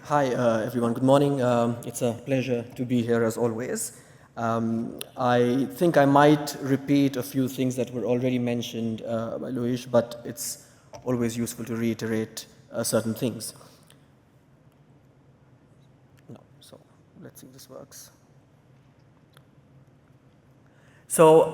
Hi, everyone. Good morning. It's a pleasure to be here as always. I think I might repeat a few things that were already mentioned by Luis, but it's always useful to reiterate certain things. No, so let's see if this works. So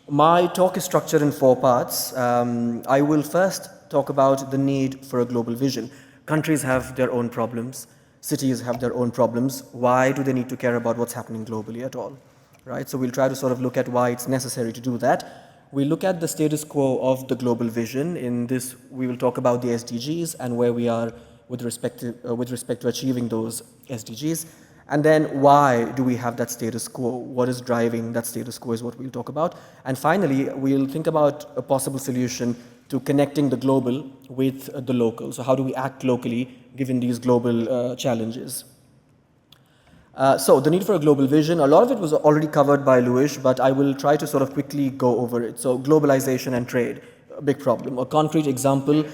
my talk is structured in four parts. I will first talk about the need for a global vision. Countries have their own problems. Cities have their own problems. Why do they need to care about what's happening globally at all? Right? So we'll try to sort of look at why it's necessary to do that. We look at the status quo of the global vision. In this, we will talk about the SDGs and where we are with respect to achieving those SDGs. And then why do we have that status quo? What is driving that status quo is what we'll talk about. And finally, we'll think about a possible solution to connecting the global with the local. So how do we act locally given these global challenges? So the need for a global vision, a lot of it was already covered by Luis, but I will try to sort of quickly go over it. So globalization and trade, a big problem. A concrete example,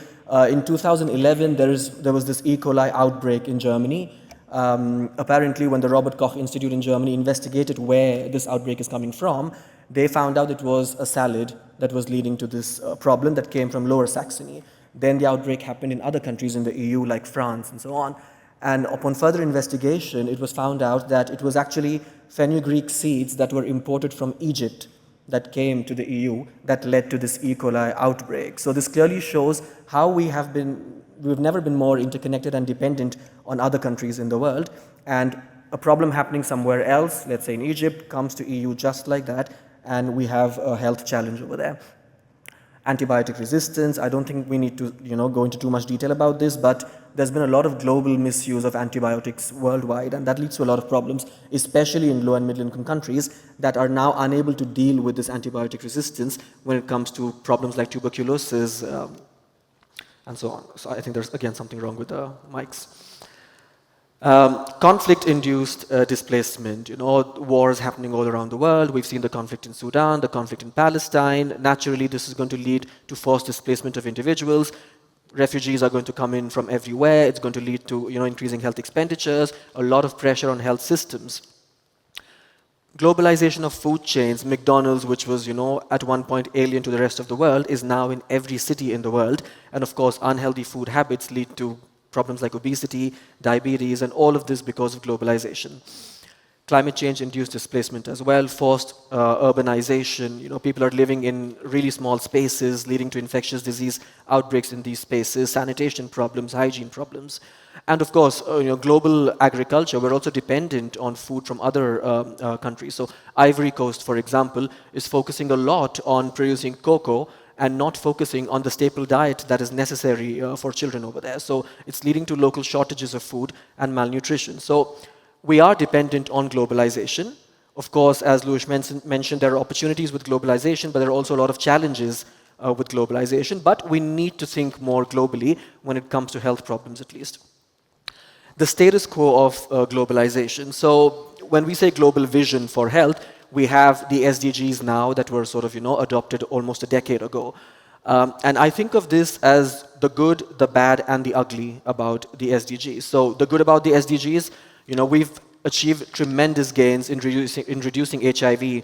in 2011, there was this E. coli outbreak in Germany. Apparently, when the Robert Koch Institute in Germany investigated where this outbreak is coming from, they found out it was a salad that was leading to this problem that came from Lower Saxony. Then the outbreak happened in other countries in the EU, like France and so on. And upon further investigation, it was found out that it was actually fenugreek seeds that were imported from Egypt that came to the EU that led to this E. coli outbreak. So this clearly shows how we've never been more interconnected and dependent on other countries in the world. And a problem happening somewhere else, let's say in Egypt, comes to EU just like that, and we have a health challenge over there. Antibiotic resistance, I don't think we need to go into too much detail about this, but there's been a lot of global misuse of antibiotics worldwide, and that leads to a lot of problems, especially in low and middle income countries that are now unable to deal with this antibiotic resistance when it comes to problems like tuberculosis and so on. So I think there's, again, something wrong with the mics. Conflict-induced displacement, wars happening all around the world. We've seen the conflict in Sudan, the conflict in Palestine. Naturally, this is going to lead to forced displacement of individuals. Refugees are going to come in from everywhere. It's going to lead to increasing health expenditures, a lot of pressure on health systems. Globalization of food chains, McDonald's, which was at one point alien to the rest of the world, is now in every city in the world. And of course, unhealthy food habits lead to problems like obesity, diabetes, and all of this because of globalization. Climate change-induced displacement as well, forced urbanization. People are living in really small spaces, leading to infectious disease outbreaks in these spaces, sanitation problems, hygiene problems. And of course, global agriculture, we're also dependent on food from other countries. So Ivory Coast, for example, is focusing a lot on producing cocoa and not focusing on the staple diet that is necessary for children over there. So it's leading to local shortages of food and malnutrition. So we are dependent on globalization. Of course, as Luis mentioned, there are opportunities with globalization, but there are also a lot of challenges with globalization. But we need to think more globally when it comes to health problems, at least. The status quo of globalization. So when we say global vision for health, we have the SDGs now that were sort of, adopted almost a decade ago. And I think of this as the good, the bad, and the ugly about the SDGs. So the good about the SDGs, we've achieved tremendous gains in reducing HIV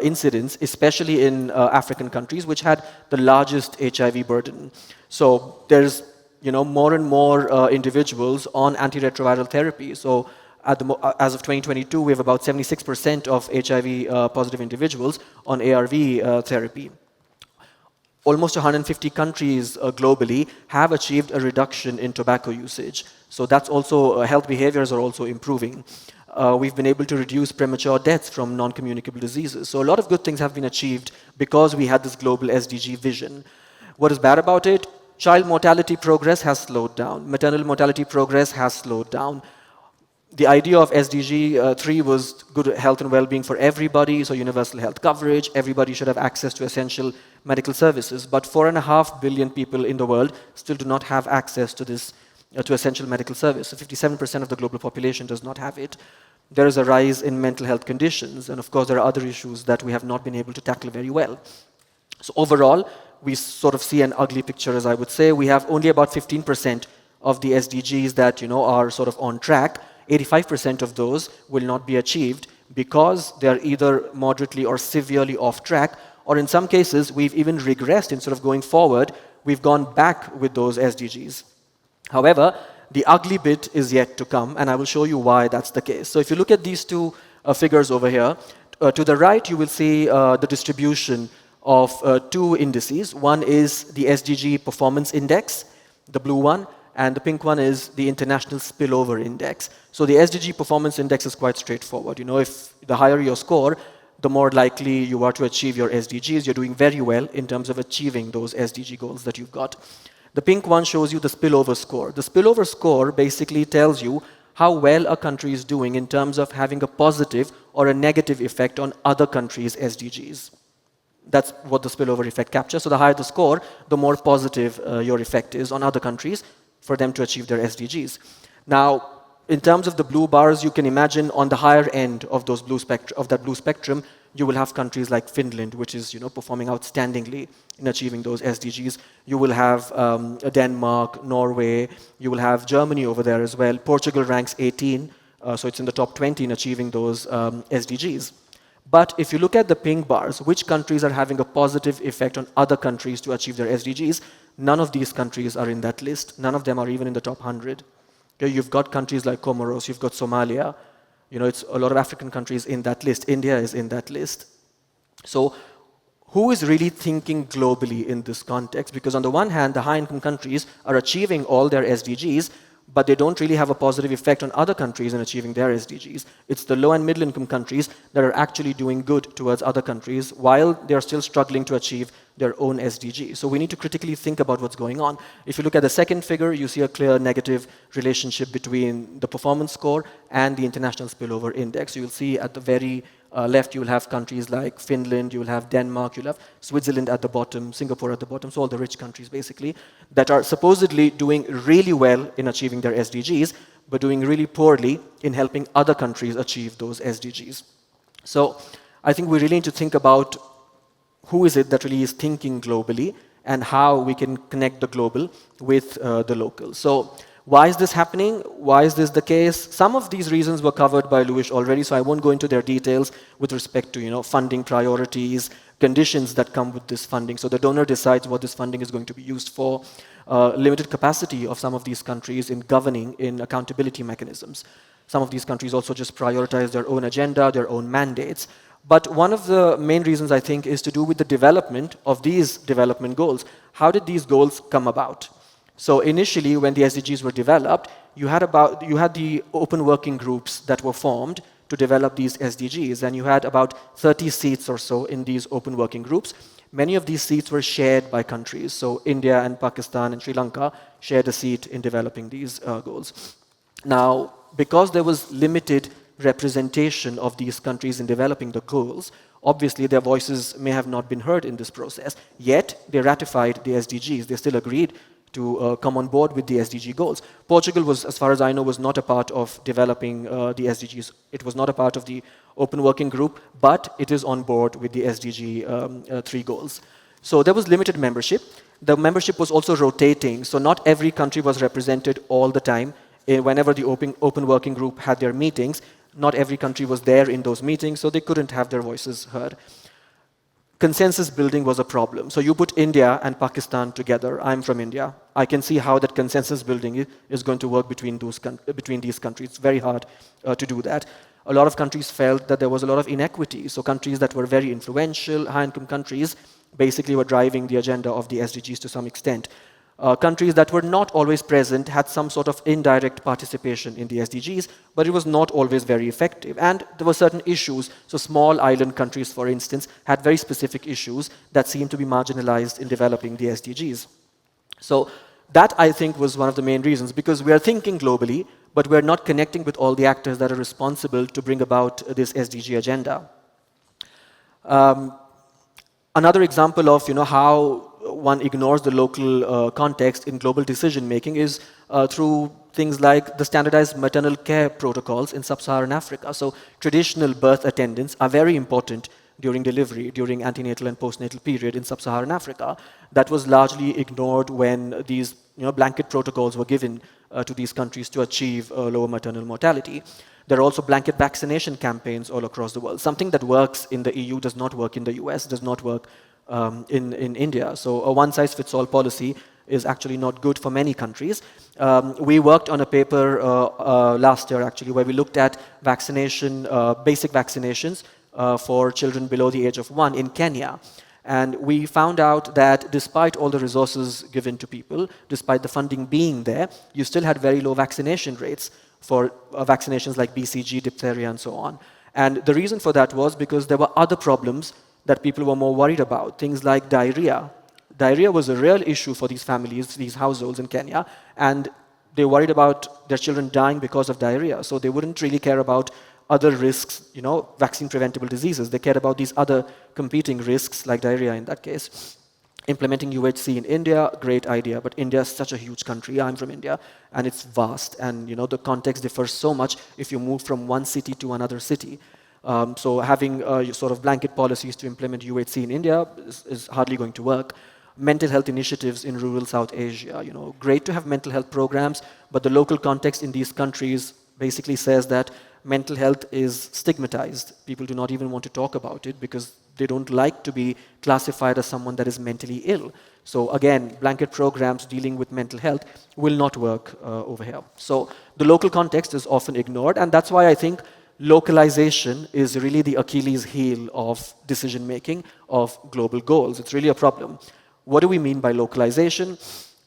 incidence, especially in African countries, which had the largest HIV burden. So there's, more and more individuals on antiretroviral therapy. So as of 2022, we have about 76% of HIV positive individuals on ARV therapy. Almost 150 countries globally have achieved a reduction in tobacco usage. So that's also, health behaviors are also improving. We've been able to reduce premature deaths from non-communicable diseases. So a lot of good things have been achieved because we had this global SDG vision. What is bad about it? Child mortality progress has slowed down. Maternal mortality progress has slowed down. The idea of SDG 3 was good health and well-being for everybody, so universal health coverage, everybody should have access to essential medical services, but 4.5 billion people in the world still do not have access to this, to essential medical service. So 57% of the global population does not have it. There is a rise in mental health conditions, and of course there are other issues that we have not been able to tackle very well. So overall, we sort of see an ugly picture, as I would say. We have only about 15% of the SDGs that are sort of on track, 85% of those will not be achieved because they are either moderately or severely off track, or in some cases we've even regressed. Instead of going forward, we've gone back with those SDGs. However, the ugly bit is yet to come, and I will show you why that's the case. So if you look at these two figures over here, to the right you will see the distribution of two indices. One is the SDG Performance Index, the blue one, and the pink one is the International Spillover Index. So the SDG Performance Index is quite straightforward. If the higher your score, the more likely you are to achieve your SDGs. You're doing very well in terms of achieving those SDG goals that you've got. The pink one shows you the spillover score. The spillover score basically tells you how well a country is doing in terms of having a positive or a negative effect on other countries' SDGs. That's what the spillover effect captures. So the higher the score, the more positive your effect is on other countries for them to achieve their SDGs. Now, in terms of the blue bars, you can imagine on the higher end of those that blue spectrum, you will have countries like Finland, which is performing outstandingly in achieving those SDGs. You will have Denmark, Norway. You will have Germany over there as well. Portugal ranks 18, so it's in the top 20 in achieving those SDGs. But if you look at the pink bars, which countries are having a positive effect on other countries to achieve their SDGs, none of these countries are in that list. None of them are even in the top 100. Okay, you've got countries like Comoros, you've got Somalia. It's a lot of African countries in that list. India is in that list. So who is really thinking globally in this context? Because on the one hand, the high-income countries are achieving all their SDGs, but they don't really have a positive effect on other countries in achieving their SDGs. It's the low and middle income countries that are actually doing good towards other countries while they're still struggling to achieve their own SDGs. So we need to critically think about what's going on. If you look at the second figure, you see a clear negative relationship between the performance score and the International Spillover Index. You'll see at the very left, you will have countries like Finland, you will have Denmark, you'll have Switzerland at the bottom, Singapore at the bottom, so all the rich countries basically, that are supposedly doing really well in achieving their SDGs, but doing really poorly in helping other countries achieve those SDGs. So I think we really need to think about who is it that really is thinking globally and how we can connect the global with the local. So why is this happening? Why is this the case? Some of these reasons were covered by Luis already, so I won't go into their details with respect to funding priorities, conditions that come with this funding. So the donor decides what this funding is going to be used for, limited capacity of some of these countries in governing in accountability mechanisms. Some of these countries also just prioritize their own agenda, their own mandates. But one of the main reasons, I think, is to do with the development of these development goals. How did these goals come about? So initially, when the SDGs were developed, you had the open working groups that were formed to develop these SDGs, and you had about 30 seats or so in these open working groups. Many of these seats were shared by countries. So India and Pakistan and Sri Lanka shared a seat in developing these goals. Now, because there was limited representation of these countries in developing the goals, obviously their voices may have not been heard in this process, yet they ratified the SDGs. They still agreed to come on board with the SDG goals. Portugal was, as far as I know, was not a part of developing the SDGs. It was not a part of the open working group, but it is on board with the SDG 3 goals. So there was limited membership. The membership was also rotating, so not every country was represented all the time. Whenever the open working group had their meetings, not every country was there in those meetings, so they couldn't have their voices heard. Consensus building was a problem. So you put India and Pakistan together. I'm from India. I can see how that consensus building is going to work between these countries. It's very hard to do that. A lot of countries felt that there was a lot of inequity. So countries that were very influential, high-income countries, basically were driving the agenda of the SDGs to some extent. Countries that were not always present had some sort of indirect participation in the SDGs, but it was not always very effective. And there were certain issues. So small island countries, for instance, had very specific issues that seemed to be marginalized in developing the SDGs. So that, I think, was one of the main reasons, because we are thinking globally, but we're not connecting with all the actors that are responsible to bring about this SDG agenda. Another example of how one ignores the local context in global decision-making is through things like the standardized maternal care protocols in sub-Saharan Africa. So traditional birth attendants are very important during delivery, during antenatal and postnatal period in sub-Saharan Africa. That was largely ignored when these blanket protocols were given to these countries to achieve lower maternal mortality. There are also blanket vaccination campaigns all across the world. Something that works in the EU does not work in the US, does not work in India. So a one-size-fits-all policy is actually not good for many countries. We worked on a paper last year, actually, where we looked at vaccination, basic vaccinations for children below the age of 1 in Kenya. And we found out that despite all the resources given to people, despite the funding being there, you still had very low vaccination rates for vaccinations like BCG, diphtheria, and so on. And the reason for that was because there were other problems that people were more worried about, things like diarrhea. Diarrhea was a real issue for these families, these households in Kenya, and they worried about their children dying because of diarrhea. So they wouldn't really care about other risks, vaccine-preventable diseases. They cared about these other competing risks, like diarrhea in that case. Implementing UHC in India, great idea, but India is such a huge country. I'm from India, and it's vast, and the context differs so much if you move from one city to another city. So having sort of blanket policies to implement UHC in India is hardly going to work. Mental health initiatives in rural South Asia, great to have mental health programs, but the local context in these countries basically says that mental health is stigmatized. People do not even want to talk about it because they don't like to be classified as someone that is mentally ill. So again, blanket programs dealing with mental health will not work over here. So the local context is often ignored, and that's why I think localization is really the Achilles heel of decision-making of global goals. It's really a problem. What do we mean by localization?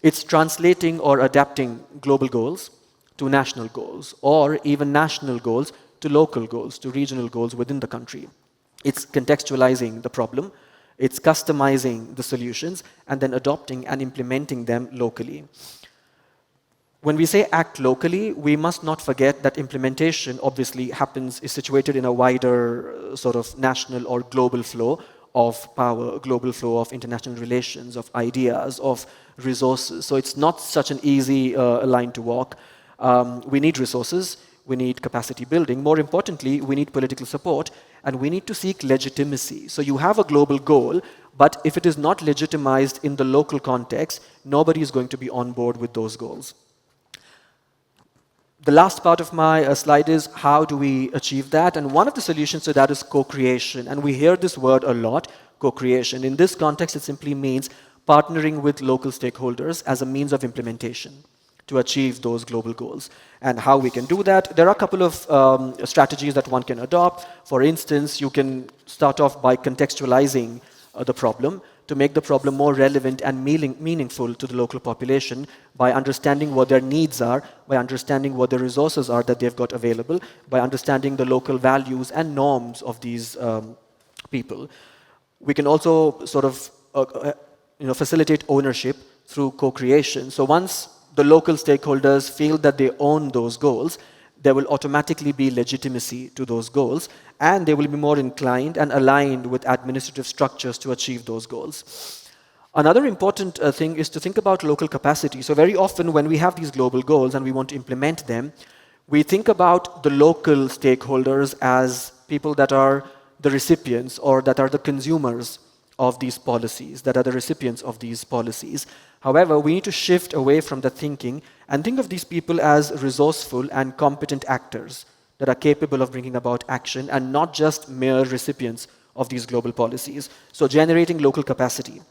It's translating or adapting global goals to national goals, or even national goals to local goals, to regional goals within the country. It's contextualizing the problem, it's customizing the solutions, and then adopting and implementing them locally. When we say act locally, we must not forget that implementation obviously is situated in a wider sort of national or global flow of power, a global flow of international relations, of ideas, of resources. So it's not such an easy line to walk. We need resources, we need capacity building. More importantly, we need political support, and we need to seek legitimacy. So you have a global goal, but if it is not legitimized in the local context, nobody is going to be on board with those goals. The last part of my slide is how do we achieve that? And one of the solutions to that is co-creation. And we hear this word a lot, co-creation. In this context, it simply means partnering with local stakeholders as a means of implementation to achieve those global goals. And how we can do that, there are a couple of strategies that one can adopt. For instance, you can start off by contextualizing the problem to make the problem more relevant and meaningful to the local population by understanding what their needs are, by understanding what the resources are that they've got available, by understanding the local values and norms of these people. We can also sort of facilitate ownership through co-creation. So once the local stakeholders feel that they own those goals, there will automatically be legitimacy to those goals, and they will be more inclined and aligned with administrative structures to achieve those goals. Another important thing is to think about local capacity. So very often when we have these global goals and we want to implement them, we think about the local stakeholders as people that are the recipients or that are the consumers of these policies, that are the recipients of these policies. However, we need to shift away from that thinking and think of these people as resourceful and competent actors that are capable of bringing about action and not just mere recipients of these global policies. So generating local capacity.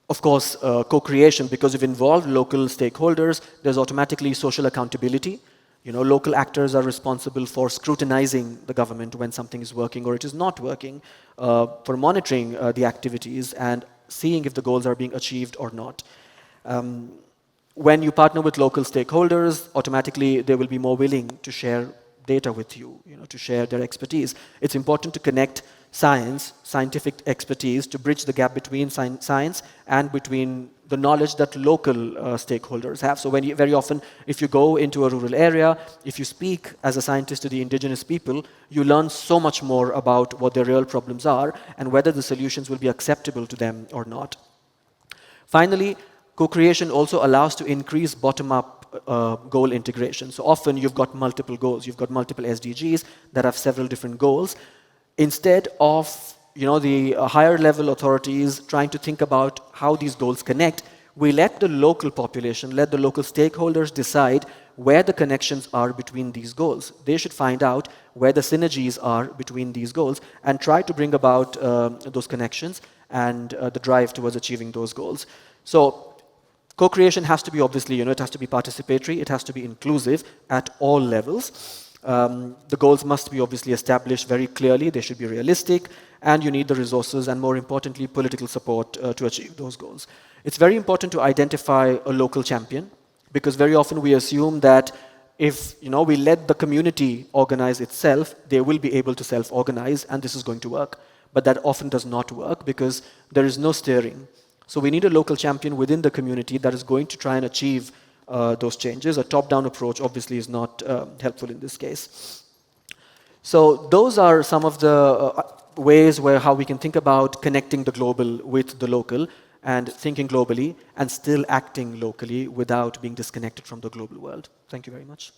Of course, co-creation, because you've involved local stakeholders, there's automatically social accountability. Local actors are responsible for scrutinizing the government when something is working or it is not working, for monitoring the activities and seeing if the goals are being achieved or not. When you partner with local stakeholders, automatically they will be more willing to share data with you, to share their expertise. It's important to connect scientific expertise to bridge the gap between science and between the knowledge that local stakeholders have. So very often, if you go into a rural area, if you speak as a scientist to the indigenous people, you learn so much more about what their real problems are and whether the solutions will be acceptable to them or not. Finally, co-creation also allows to increase bottom-up goal integration. So often you've got multiple goals, you've got multiple SDGs that have several different goals. Instead of the higher level authorities trying to think about how these goals connect, We let the local population, let the local stakeholders decide where the connections are between these goals. They should find out where the synergies are between these goals and try to bring about those connections and the drive towards achieving those goals. So co-creation has to be, obviously, it has to be participatory, it has to be inclusive at all levels. The goals must be obviously established very clearly, they should be realistic, and you need the resources and, more importantly, political support to achieve those goals. It's very important to identify a local champion, because very often we assume that if we let the community organize itself, they will be able to self-organize and this is going to work. But that often does not work because there is no steering. So we need a local champion within the community that is going to try and achieve those changes. A top-down approach obviously is not helpful in this case. So those are some of the ways how we can think about connecting the global with the local and thinking globally and still acting locally without being disconnected from the global world. Thank you very much.